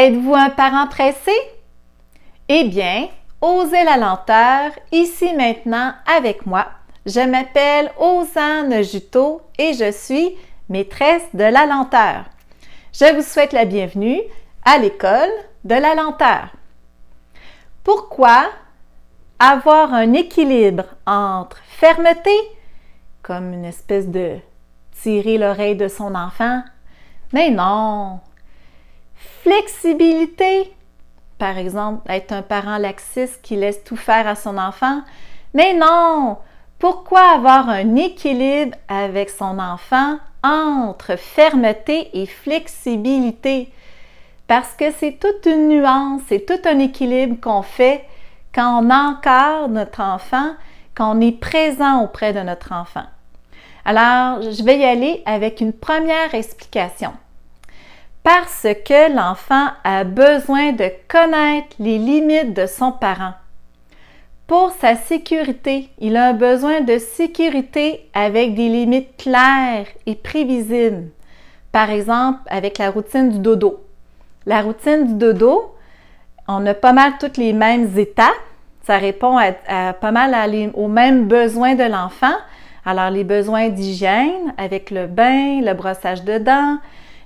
Êtes-vous un parent pressé? Eh bien, osez la lenteur, ici maintenant avec moi. Je m'appelle Osanne Juteau et je suis maîtresse de la lenteur. Je vous souhaite la bienvenue à l'école de la lenteur. Pourquoi avoir un équilibre entre fermeté, comme une espèce de tirer l'oreille de son enfant? Mais non! Flexibilité, par exemple, être un parent laxiste qui laisse tout faire à son enfant. Mais non! Pourquoi avoir un équilibre avec son enfant entre fermeté et flexibilité? Parce que c'est toute une nuance, c'est tout un équilibre qu'on fait quand on encadre notre enfant, quand on est présent auprès de notre enfant. Alors, je vais y aller avec une première explication. Parce que l'enfant a besoin de connaître les limites de son parent. Pour sa sécurité, il a un besoin de sécurité avec des limites claires et prévisibles. Par exemple, avec la routine du dodo. La routine du dodo, on a pas mal tous les mêmes étapes. Ça répond à pas mal aux mêmes besoins de l'enfant. Alors, les besoins d'hygiène avec le bain, le brossage de dents,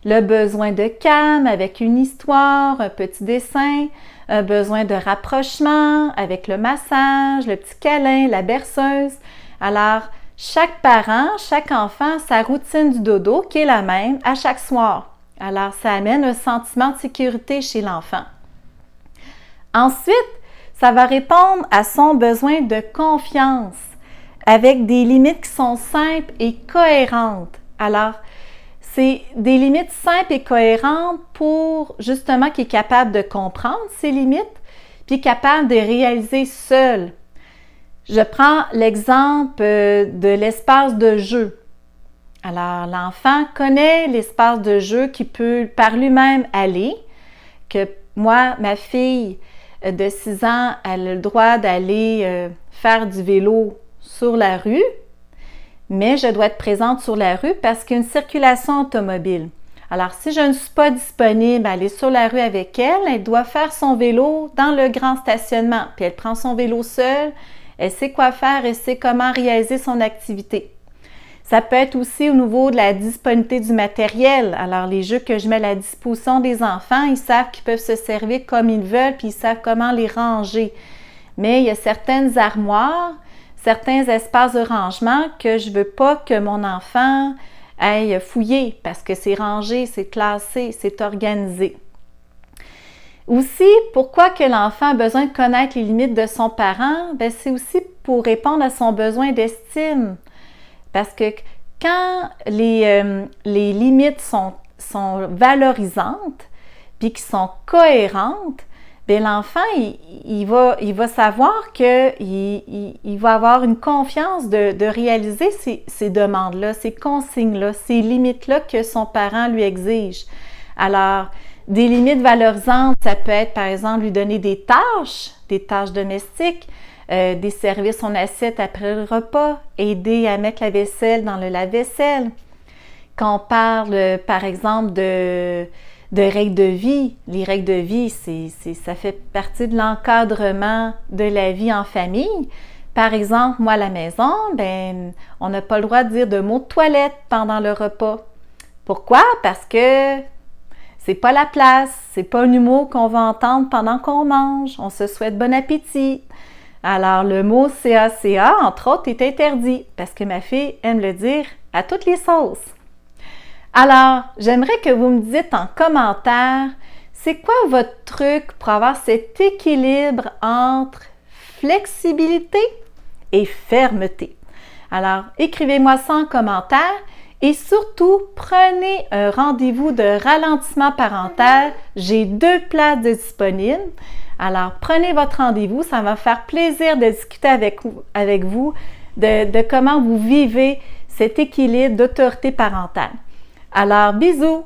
le besoin de calme avec une histoire, un petit dessin, un besoin de rapprochement avec le massage, le petit câlin, la berceuse. Alors, chaque parent, chaque enfant a sa routine du dodo qui est la même à chaque soir. Alors, ça amène un sentiment de sécurité chez l'enfant. Ensuite, ça va répondre à son besoin de confiance avec des limites qui sont simples et cohérentes. Alors, c'est des limites simples et cohérentes pour justement qu'il est capable de comprendre ses limites puis capable de réaliser seul. Je prends l'exemple de l'espace de jeu. Alors, l'enfant connaît l'espace de jeu qui peut par lui-même aller, que moi, ma fille de 6 ans, elle a le droit d'aller faire du vélo sur la rue, mais je dois être présente sur la rue parce qu'il y a une circulation automobile. Alors, si je ne suis pas disponible à aller sur la rue avec elle, elle doit faire son vélo dans le grand stationnement. Puis elle prend son vélo seule, elle sait quoi faire, elle sait comment réaliser son activité. Ça peut être aussi au niveau de la disponibilité du matériel. Alors, les jeux que je mets à la disposition des enfants, ils savent qu'ils peuvent se servir comme ils veulent, puis ils savent comment les ranger. Mais il y a certaines armoires, certains espaces de rangement que je ne veux pas que mon enfant aille fouiller parce que c'est rangé, c'est classé, c'est organisé. Aussi, pourquoi que l'enfant a besoin de connaître les limites de son parent? Bien, c'est aussi pour répondre à son besoin d'estime. Parce que quand les limites sont valorisantes puis qui sont cohérentes, bien, l'enfant, il va savoir qu'il va avoir une confiance de réaliser ces demandes-là, ces consignes-là, ces limites-là que son parent lui exige. Alors, des limites valorisantes, ça peut être, par exemple, lui donner des tâches domestiques, desservir son assiette après le repas, aider à mettre la vaisselle dans le lave-vaisselle. Quand on parle, par exemple, de règles de vie. Les règles de vie, ça fait partie de l'encadrement de la vie en famille. Par exemple, moi à la maison, ben, on n'a pas le droit de dire de mots de toilette pendant le repas. Pourquoi? Parce que c'est pas la place, c'est pas un humour qu'on va entendre pendant qu'on mange. On se souhaite bon appétit. Alors, le mot CACA, entre autres, est interdit parce que ma fille aime le dire à toutes les sauces. Alors, j'aimerais que vous me dites en commentaire, c'est quoi votre truc pour avoir cet équilibre entre flexibilité et fermeté? Alors, écrivez-moi ça en commentaire et surtout, prenez un rendez-vous de ralentissement parental. J'ai 2 places disponibles. Alors, prenez votre rendez-vous. Ça va me faire plaisir de discuter avec vous de comment vous vivez cet équilibre d'autorité parentale. Alors, bisous!